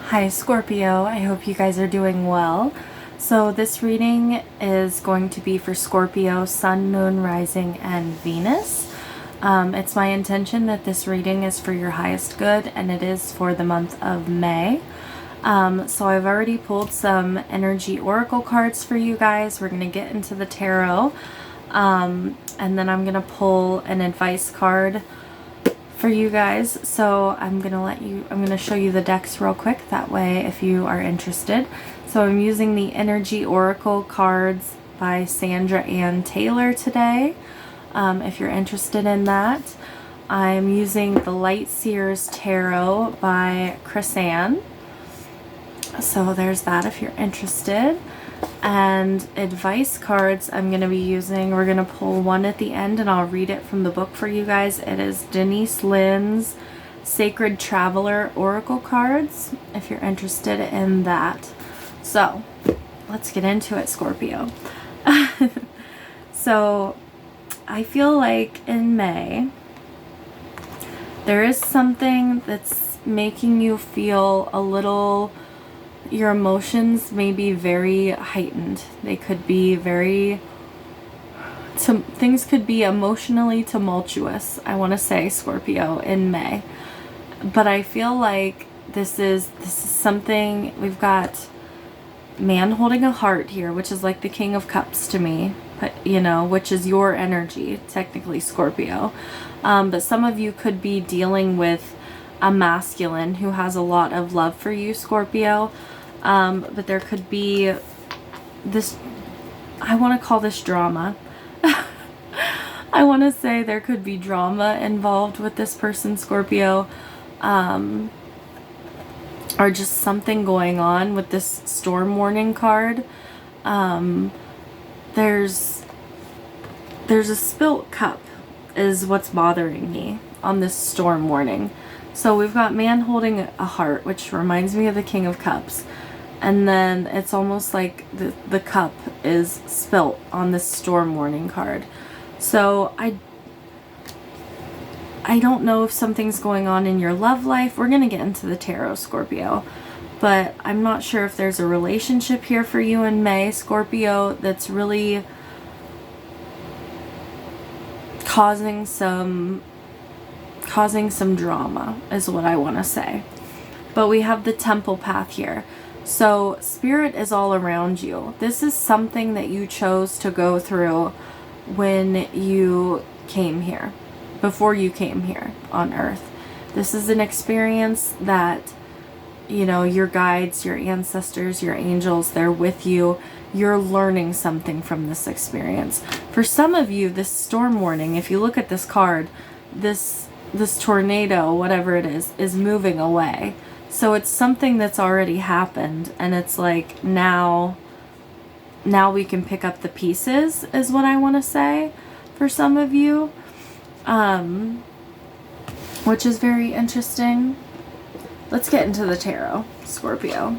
Hi Scorpio, I hope you guys are doing well. So this reading is going to be for Scorpio, Sun, Moon, Rising, and Venus. It's my intention that this reading is for your highest good, and it is for the month of May. So I've already pulled some energy oracle cards for you guys. We're going to get into the tarot, and then I'm going to pull an advice card for you guys. So I'm gonna show you the decks real quick, that way if you are interested. So I'm using the Energy Oracle cards by Sandra Ann Taylor today, if you're interested in that. I'm using the Light Seers Tarot by Chrisanne, so there's that if you're interested. And advice cards I'm going to be using, we're going to pull one at the end and I'll read it from the book for you guys. It is Denise Lynn's Sacred Traveler Oracle cards, if you're interested in that. So let's get into it, Scorpio. So I feel like in May there is something that's making you feel a little, your emotions may be very heightened. They could be things could be emotionally tumultuous, I want to say, Scorpio, in May. But I feel like this is something, we've got man holding a heart here, which is like the King of Cups to me, but which is your energy, technically, Scorpio. But some of you could be dealing with a masculine who has a lot of love for you, Scorpio. But there could be this, I want to call this drama. I want to say there could be drama involved with this person, Scorpio, or just something going on with this storm warning card. There's a spilt cup is what's bothering me on this storm warning. So we've got man holding a heart, which reminds me of the King of Cups. And then it's almost like the cup is spilt on this storm warning card. So I don't know if something's going on in your love life. We're going to get into the tarot, Scorpio. But I'm not sure if there's a relationship here for you in May, Scorpio, that's really causing some drama, is what I want to say. But we have the Temple path here. So Spirit is all around you. This is something that you chose to go through when you came here, before you came here on Earth. This is an experience that, your guides, your ancestors, your angels, they're with you. You're learning something from this experience. For some of you, this storm warning, if you look at this card, this tornado, whatever it is moving away. So it's something that's already happened, and it's like now we can pick up the pieces, is what I want to say for some of you, which is very interesting. Let's get into the tarot, Scorpio.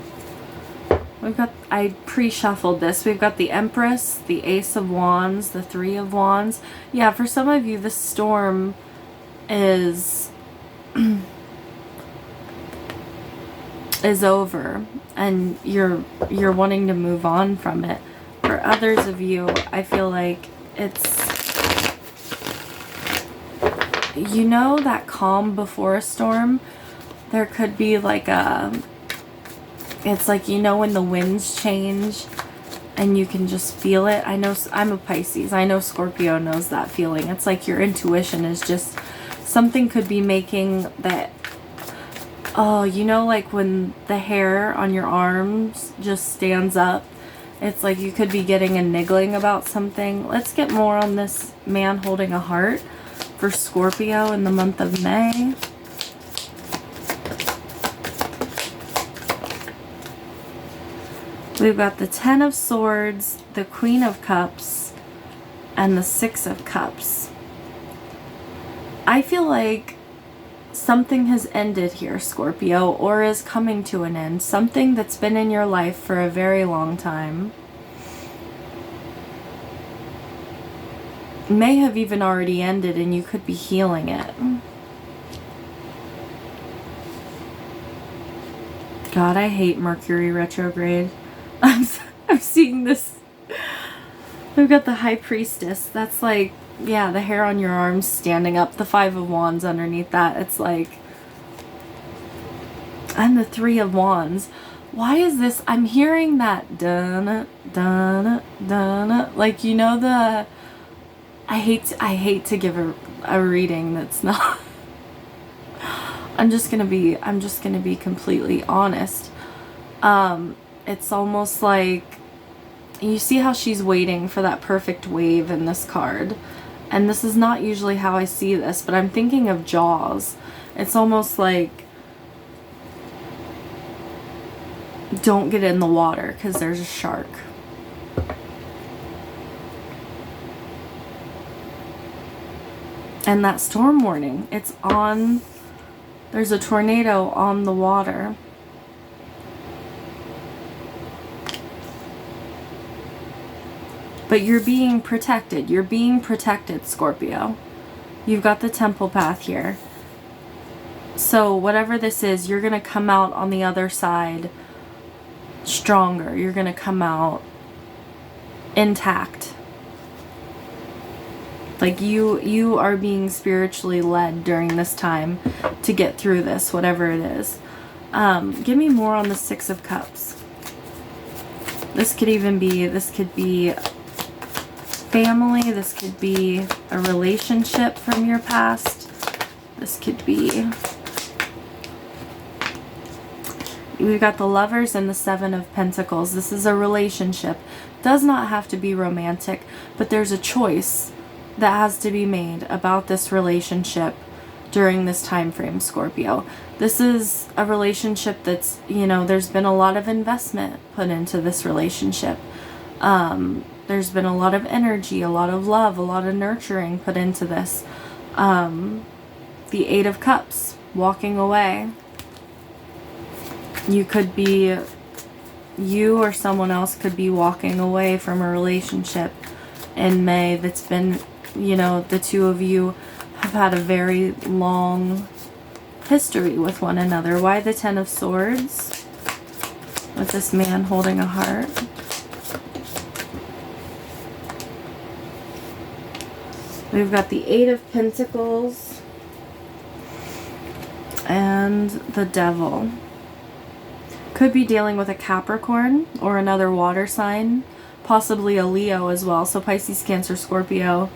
I pre-shuffled this. We've got the Empress, the Ace of Wands, the Three of Wands. Yeah, for some of you, this storm is is over and you're wanting to move on from it. For others of you, I feel like it's, that calm before a storm. There could be like it's like, when the winds change and you can just feel it. I know, I'm a Pisces. I know Scorpio knows that feeling. It's like your intuition is just, something could be making that, like when the hair on your arms just stands up. It's like you could be getting a niggling about something. Let's get more on this man holding a heart for Scorpio in the month of May. We've got the Ten of Swords, the Queen of Cups, and the Six of Cups. I feel like something has ended here, Scorpio, or is coming to an end. Something that's been in your life for a very long time. May have even already ended and you could be healing it. God, I hate Mercury retrograde. I'm seeing this. We've got the High Priestess. That's like, yeah, the hair on your arms standing up. The Five of Wands underneath that. It's like... And the Three of Wands. Why is this? I'm hearing that dun dun dun. Like, you know, the... I hate to give a reading that's not... I'm just gonna be completely honest. It's almost like, you see how she's waiting for that perfect wave in this card. And this is not usually how I see this, but I'm thinking of Jaws. It's almost like, don't get in the water because there's a shark. And that storm warning, it's on, there's a tornado on the water. But you're being protected. You're being protected, Scorpio. You've got the temple path here. So whatever this is, you're going to come out on the other side stronger. You're going to come out intact. Like you are being spiritually led during this time to get through this, whatever it is. Give me more on the Six of Cups. This could be family. This could be a relationship from your past. This could be... We've got the Lovers and the Seven of Pentacles. This is a relationship. Does not have to be romantic, but there's a choice that has to be made about this relationship during this time frame, Scorpio. This is a relationship that's, you know, there's been a lot of investment put into this relationship. There's been a lot of energy, a lot of love, a lot of nurturing put into this. The Eight of Cups, walking away. You or someone else could be walking away from a relationship in May that's been, you know, the two of you have had a very long history with one another. Why the Ten of Swords? With this man holding a heart. We've got the Eight of Pentacles and the Devil. Could be dealing with a Capricorn or another water sign, possibly a Leo as well. So Pisces, Cancer, Scorpio,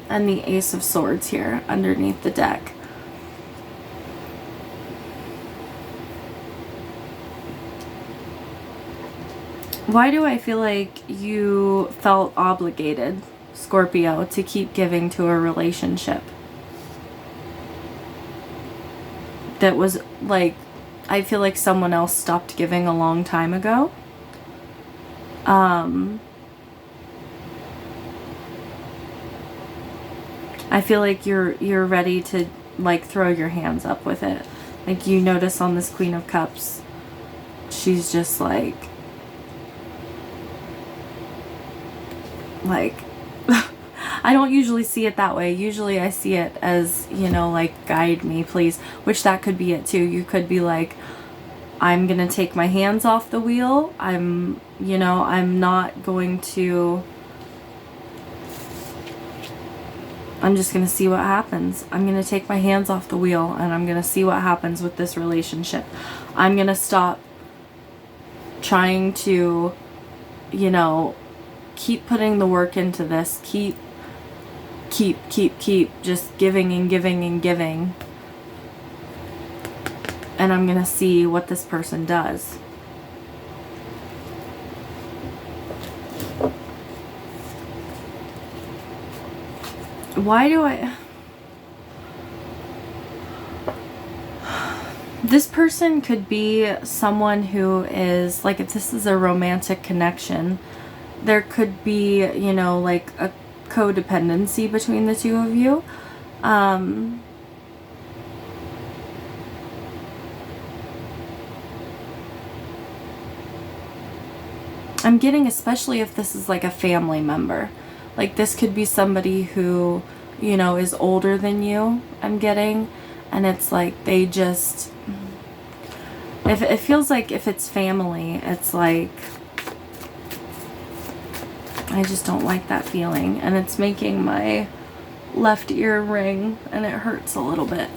and the Ace of Swords here underneath the deck. Why do I feel like you felt obligated, Scorpio, to keep giving to a relationship that was like, I feel like someone else stopped giving a long time ago? I feel like you're ready to like throw your hands up with it. Like, you notice on this Queen of Cups, she's just like I don't usually see it that way. Usually I see it as, you know, like, guide me, please. Which that could be it too. You could be like, I'm going to take my hands off the wheel. I'm not going to... I'm just going to see what happens. I'm going to take my hands off the wheel and I'm going to see what happens with this relationship. I'm going to stop trying to, you know, keep putting the work into this. Keep just giving and giving and giving. And I'm going to see what this person does. Why do I... This person could be someone who is, like, if this is a romantic connection, there could be, you know, like a codependency between the two of you. I'm getting, especially if this is like a family member. Like, this could be somebody who, you know, is older than you, I'm getting. And it's like they just... If it feels like if it's family, it's like, I just don't like that feeling, and it's making my left ear ring, and it hurts a little bit.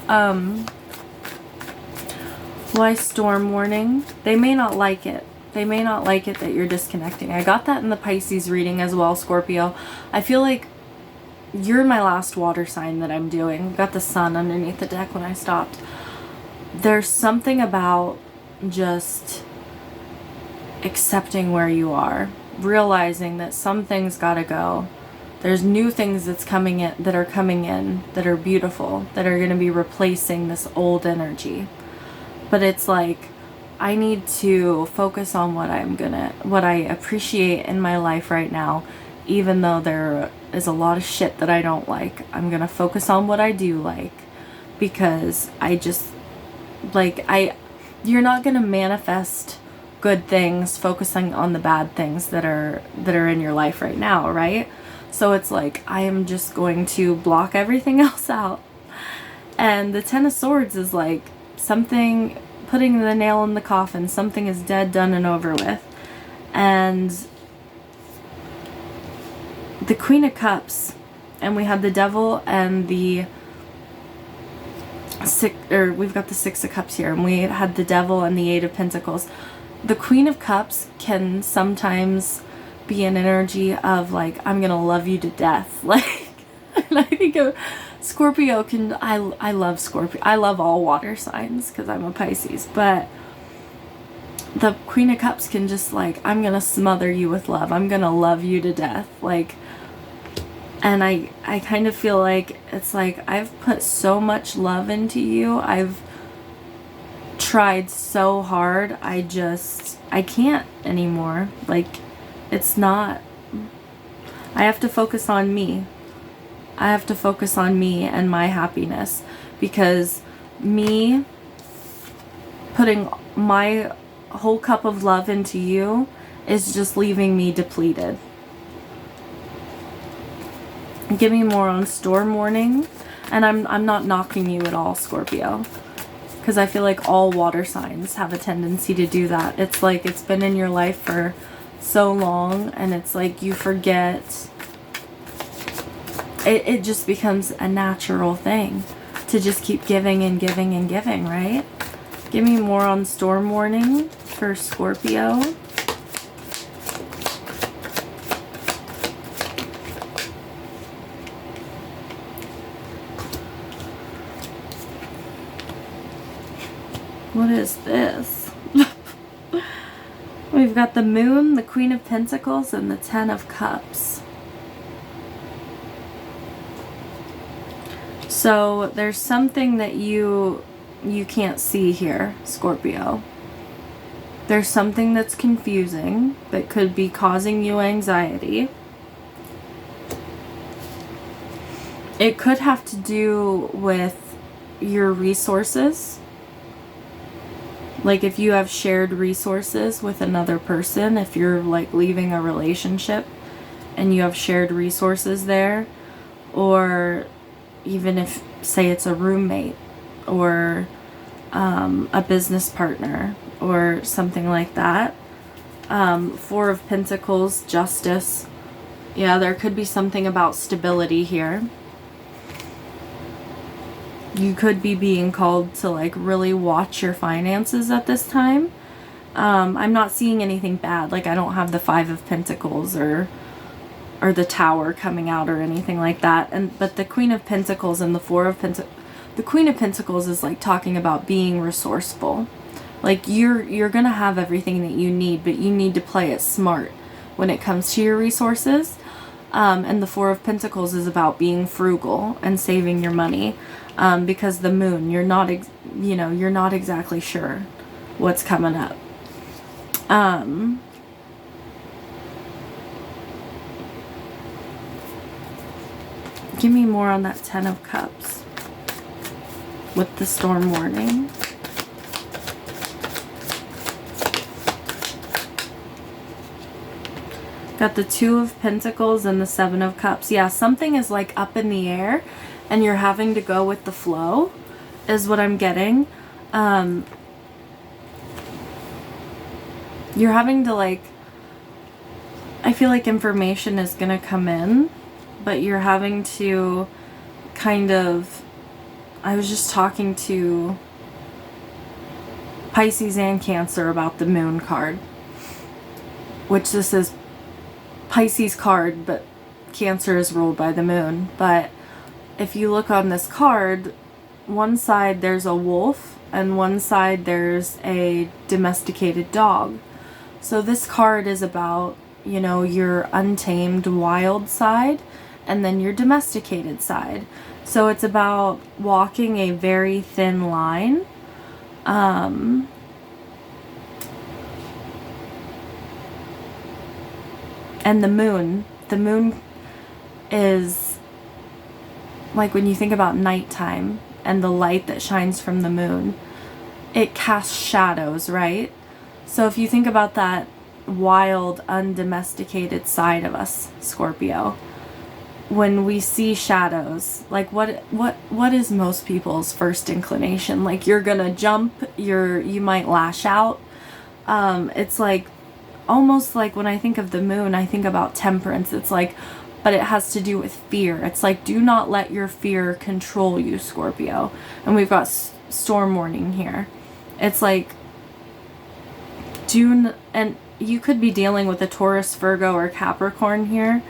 Why storm warning? They may not like it. They may not like it that you're disconnecting. I got that in the Pisces reading as well, Scorpio. I feel like you're my last water sign that I'm doing. Got the sun underneath the deck when I stopped. There's something about just accepting where you are, realizing that some things gotta go. There's new things that are coming in that are beautiful, that are gonna be replacing this old energy. But it's like, I need to focus on what I appreciate in my life right now, even though there is a lot of shit that I don't like. I'm gonna focus on what I do like, because I just, like, you're not gonna manifest good things focusing on the bad things that are in your life right now, right? So it's like, I am just going to block everything else out. And the Ten of Swords is like something, putting the nail in the coffin. Something is dead, done, and over with. And the Queen of Cups, and we had the Devil and the we've got the Six of Cups here, and we had the Devil and the Eight of Pentacles. The Queen of Cups can sometimes be an energy of like, I'm gonna love you to death. Like, and I think of Scorpio can, I love Scorpio. I love all water signs because I'm a Pisces, but the Queen of Cups can just like, I'm gonna smother you with love. I'm gonna love you to death. Like, and I kind of feel like it's like, I've put so much love into you. I've tried so hard. I can't anymore. Like, it's not, I have to focus on me. I have to focus on me and my happiness, because me putting my whole cup of love into you is just leaving me depleted. Give me more on storm warning. And I'm not knocking you at all, Scorpio, because I feel like all water signs have a tendency to do that. It's like, it's been in your life for so long, and it's like you forget. It just becomes a natural thing to just keep giving and giving and giving, right? Give me more on storm warning for Scorpio. What is this? We've got the Moon, the Queen of Pentacles, and the Ten of Cups. So there's something that you can't see here, Scorpio. There's something that's confusing that could be causing you anxiety. It could have to do with your resources. Like if you have shared resources with another person, if you're like leaving a relationship and you have shared resources there, or even if, say, it's a roommate or a business partner or something like that. Four of Pentacles, justice. Yeah, there could be something about stability here. You could be being called to like really watch your finances at this time. I'm not seeing anything bad. Like I don't have the Five of Pentacles or the Tower coming out or anything like that. But the Queen of Pentacles and the Four of Pentacles, the Queen of Pentacles is like talking about being resourceful. Like you're gonna have everything that you need, but you need to play it smart when it comes to your resources. And the Four of Pentacles is about being frugal and saving your money. Because the Moon, you're not exactly sure what's coming up. Give me more on that Ten of Cups with the storm warning. Got the Two of Pentacles and the Seven of Cups. Yeah, something is like up in the air and you're having to go with the flow is what I'm getting. you're having to like, I feel like information is going to come in, but you're having to kind of, I was just talking to Pisces and Cancer about the moon card, which this is Pisces card, but Cancer is ruled by the moon. But if you look on this card, one side there's a wolf and one side there's a domesticated dog. So this card is about, you know, your untamed wild side and then your domesticated side. So it's about walking a very thin line. And the moon is like, when you think about nighttime and the light that shines from the moon, it casts shadows, right? So if you think about that wild, undomesticated side of us, Scorpio, when we see shadows, like what is most people's first inclination? Like, you're gonna jump, you might lash out. It's like, almost like when I think of the moon, I think about temperance. It's like, but it has to do with fear. It's like, do not let your fear control you, Scorpio. And we've got storm warning here. It's like, and you could be dealing with a Taurus, Virgo, or Capricorn here.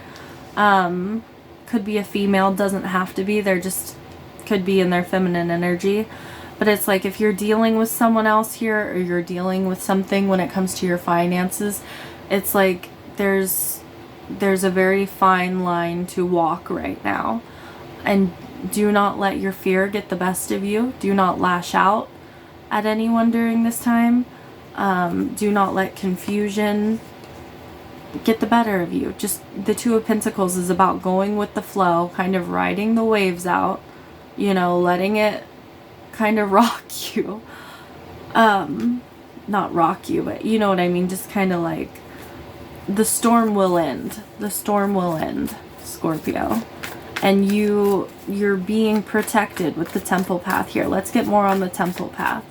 Could be a female, doesn't have to be. They're just, could be in their feminine energy. But it's like, if you're dealing with someone else here, or you're dealing with something when it comes to your finances, it's like there's a very fine line to walk right now. And do not let your fear get the best of you. Do not lash out at anyone during this time. Do not let confusion get the better of you. Just, the Two of Pentacles is about going with the flow, kind of riding the waves out, you know, letting it kind of rock you. Not rock you, but you know what I mean, just kind of like, the storm will end. The storm will end, Scorpio. And you're being protected with the Temple path here. Let's get more on the Temple path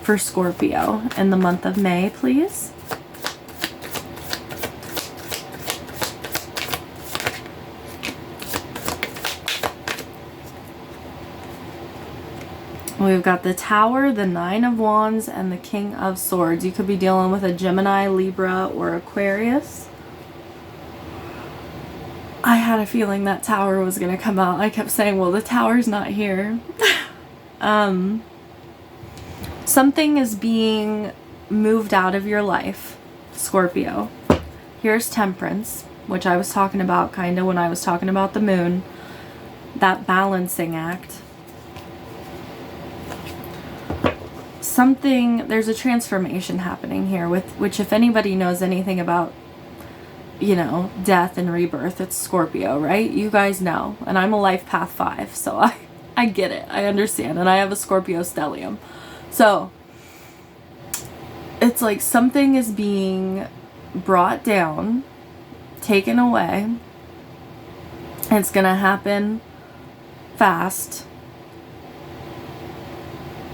for Scorpio in the month of May, please. We've got the Tower, the Nine of Wands, and the King of Swords. You could be dealing with a Gemini, Libra, or Aquarius. I had a feeling that Tower was going to come out. I kept saying, well, the Tower's not here. Something is being moved out of your life, Scorpio. Here's Temperance, which I was talking about kind of when I was talking about the moon. That balancing act. There's a transformation happening here, which if anybody knows anything about, you know, death and rebirth, it's Scorpio, right? You guys know. And I'm a life path 5, so I get it. I understand. And I have a Scorpio stellium. So it's like something is being brought down, taken away. And it's going to happen fast.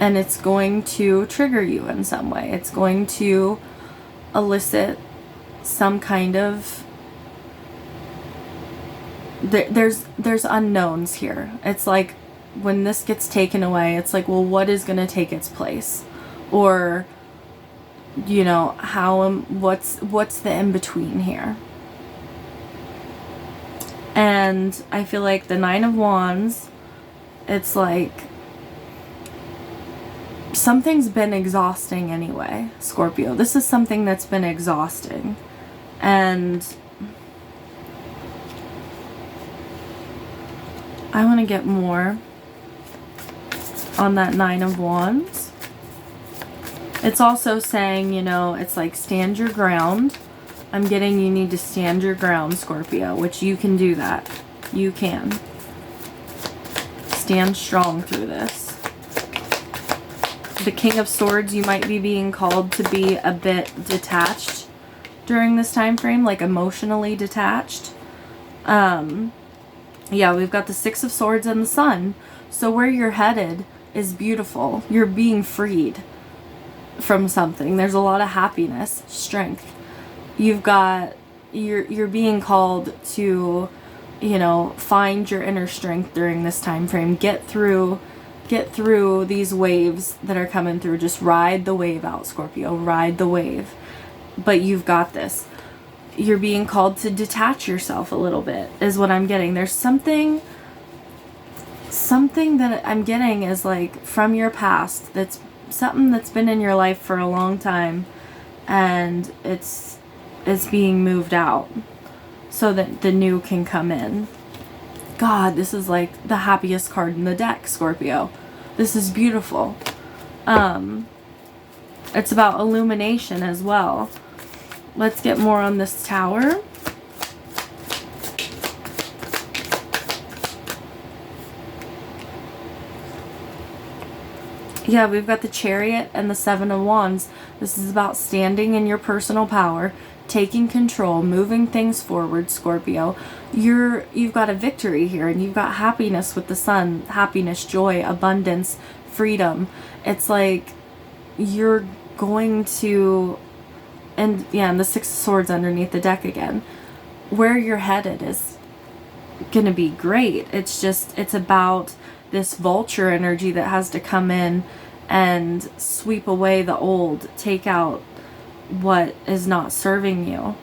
And it's going to trigger you in some way. It's going to elicit some kind of... There's unknowns here. It's like, when this gets taken away, it's like, well, what is going to take its place? Or, you know, what's the in-between here? And I feel like the Nine of Wands, it's like... something's been exhausting anyway, Scorpio. This is something that's been exhausting. And I want to get more on that Nine of Wands. It's also saying, you know, it's like, stand your ground. I'm getting, you need to stand your ground, Scorpio, which you can do that. You can. Stand strong through this. The King of Swords, you might be being called to be a bit detached during this time frame, like emotionally detached. Yeah, we've got the Six of Swords and the Sun. So where you're headed is beautiful. You're being freed. from something. There's a lot of happiness, strength. You've got, you're being called to, you know, find your inner strength during this time frame. Get through these waves that are coming through. Just ride the wave out, Scorpio. Ride the wave. But you've got this. You're being called to detach yourself a little bit, is what I'm getting. There's something that I'm getting is like from your past, that's something that's been in your life for a long time, and it's being moved out so that the new can come in. God, this is like the happiest card in the deck, Scorpio. This is beautiful. It's about illumination as well. Let's get more on this Tower. Yeah, we've got the Chariot and the Seven of Wands. This is about standing in your personal power, taking control, moving things forward, Scorpio. You've got a victory here, and you've got happiness with the Sun, happiness, joy, abundance, freedom. It's like you're going to, and yeah, and the Six of Swords underneath the deck again. Where you're headed is gonna be great. It's just, it's about this vulture energy that has to come in and sweep away the old, take out what is not serving you.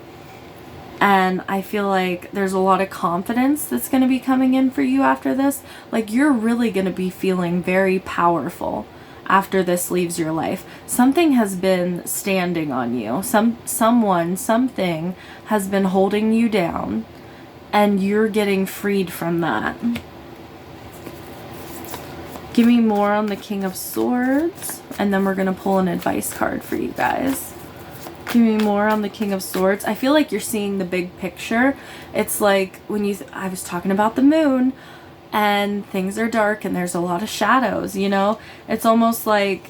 And I feel like there's a lot of confidence that's going to be coming in for you after this. Like, you're really going to be feeling very powerful after this leaves your life. Something has been standing on you. Someone, something has been holding you down, and you're getting freed from that. Give me more on the King of Swords, and then we're going to pull an advice card for you guys. Give me more on the King of Swords. I feel like you're seeing the big picture. It's like when I was talking about the moon, and things are dark and there's a lot of shadows, you know? It's almost like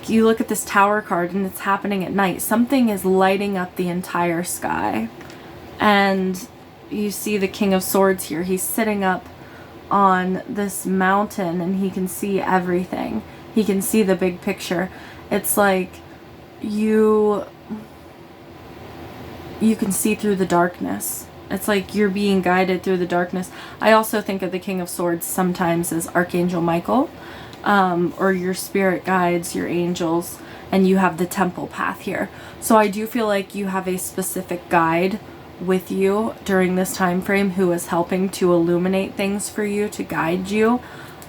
you look at this Tower card and it's happening at night. Something is lighting up the entire sky. And you see the King of Swords here. He's sitting up on this mountain and he can see everything. He can see the big picture. It's like you can see through the darkness. It's like you're being guided through the darkness. I also think of the King of Swords sometimes as Archangel Michael, or your spirit guides, your angels, and you have the temple path here. So I do feel like you have a specific guide with you during this time frame who is helping to illuminate things for you, to guide you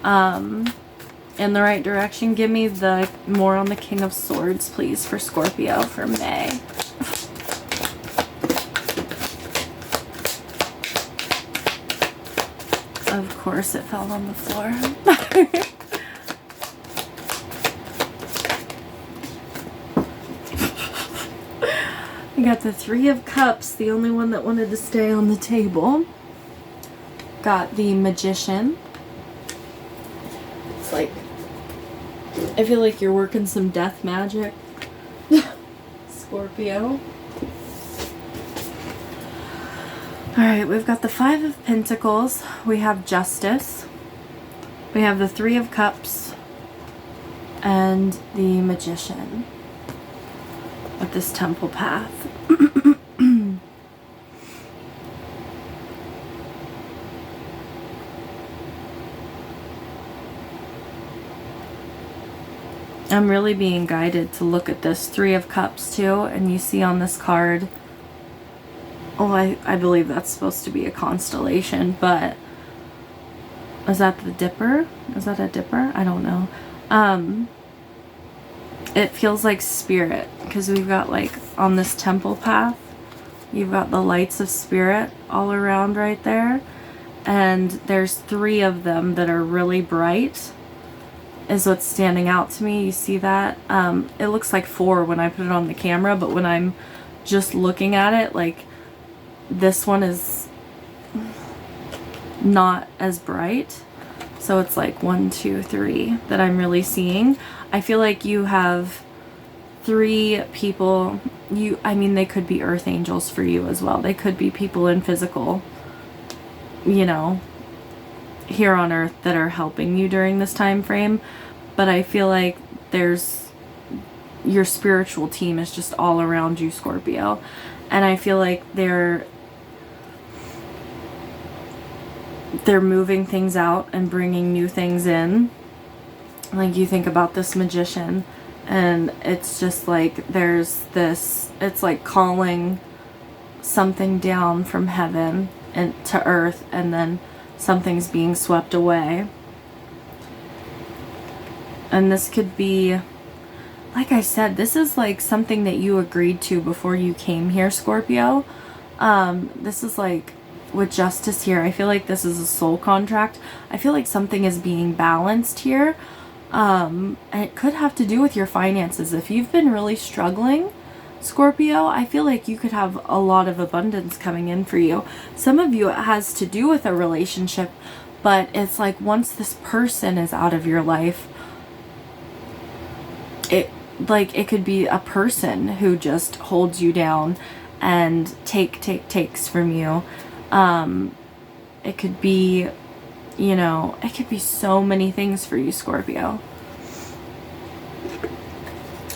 in the right direction. Give me the more on the King of Swords, please, for Scorpio for May. Of course it fell on the floor. We got the Three of Cups, the only one that wanted to stay on the table. Got the Magician. It's like, I feel like you're working some death magic. Scorpio. Alright, we've got the Five of Pentacles. We have Justice. We have the Three of Cups. And the Magician. With this temple path. I'm really being guided to look at this Three of Cups too, and you see on this card, oh, I believe that's supposed to be a constellation, but is that the Dipper? Is that a Dipper? I don't know. It feels like spirit, because we've got, like, on this temple path, you've got the lights of spirit all around right there, and there's three of them that are really bright, is what's standing out to me. You see that? It looks like four when I put it on the camera, but when I'm just looking at it, like, this one is not as bright. So it's like 1, 2, 3 that I'm really seeing. I feel like you have three people. I mean, they could be earth angels for you as well. They could be people in physical, you know, here on earth that are helping you during this time frame. But I feel like there's your spiritual team is just all around you, Scorpio. And I feel like they're moving things out and bringing new things in. Like, you think about this magician, and it's just like there's this, it's like calling something down from heaven and to earth, and then something's being swept away. And this could be, like I said, this is like something that you agreed to before you came here, Scorpio. This is like with justice here. I feel like this is a soul contract. I feel like something is being balanced here. And it could have to do with your finances. If you've been really struggling, Scorpio, I feel like you could have a lot of abundance coming in for you. Some of you, it has to do with a relationship, but it's like once this person is out of your life, it could be a person who just holds you down and takes from you. It could be, you know, it could be so many things for you, Scorpio.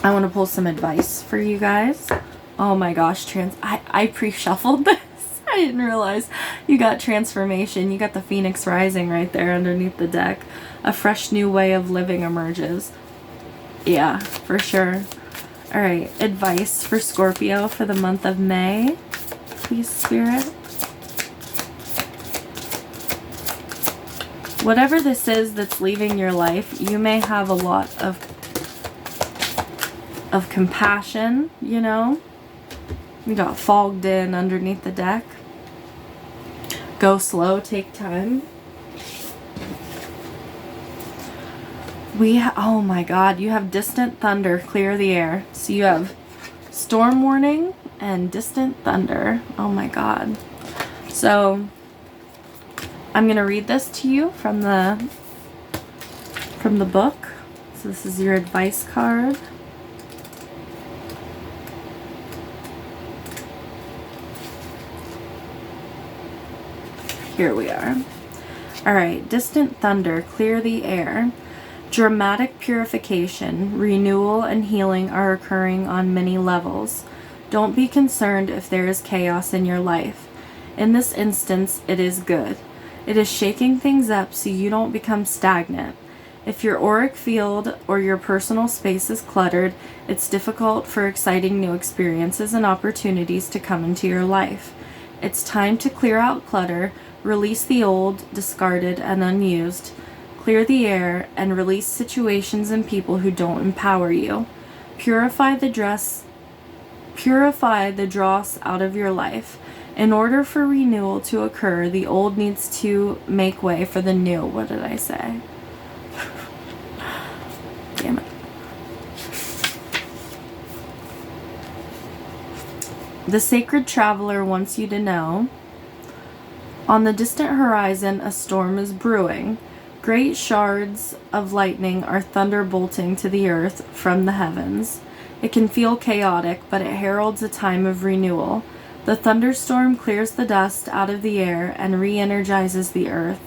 I want to pull some advice for you guys. Oh my gosh, I pre-shuffled this. I didn't realize you got transformation. You got the Phoenix rising right there underneath the deck. A fresh new way of living emerges. Yeah, for sure. All right, advice for Scorpio for the month of May. Please, Spirit. Whatever this is that's leaving your life, you may have a lot of compassion, you know. You got fogged in underneath the deck. Go slow, take time. Oh my God, you have distant thunder, clear the air. So you have storm warning and distant thunder. Oh my God. So I'm going to read this to you from the book. So this is your advice card. Here we are. All right, distant thunder, clear the air. Dramatic purification, renewal, and healing are occurring on many levels. Don't be concerned if there is chaos in your life. In this instance, it is good. It is shaking things up so you don't become stagnant. If your auric field or your personal space is cluttered, it's difficult for exciting new experiences and opportunities to come into your life. It's time to clear out clutter, release the old, discarded, and unused. Clear the air and release situations and people who don't empower you. Purify the dross out of your life. In order for renewal to occur, the old needs to make way for the new. What did I say? Damn it. The sacred traveler wants you to know. On the distant horizon, a storm is brewing. Great shards of lightning are thunderbolting to the earth from the heavens. It can feel chaotic, but it heralds a time of renewal. The thunderstorm clears the dust out of the air and re-energizes the earth.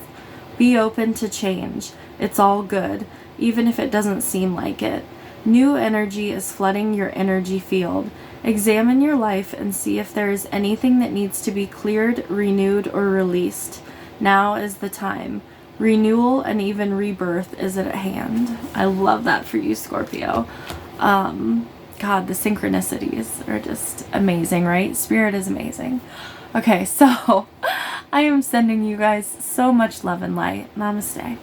Be open to change. It's all good, even if it doesn't seem like it. New energy is flooding your energy field. Examine your life and see if there is anything that needs to be cleared, renewed, or released. Now is the time. Renewal and even rebirth is at hand. I love that for you, Scorpio. God, the synchronicities are just amazing, right? Spirit is amazing. Okay, so I am sending you guys so much love and light. Namaste.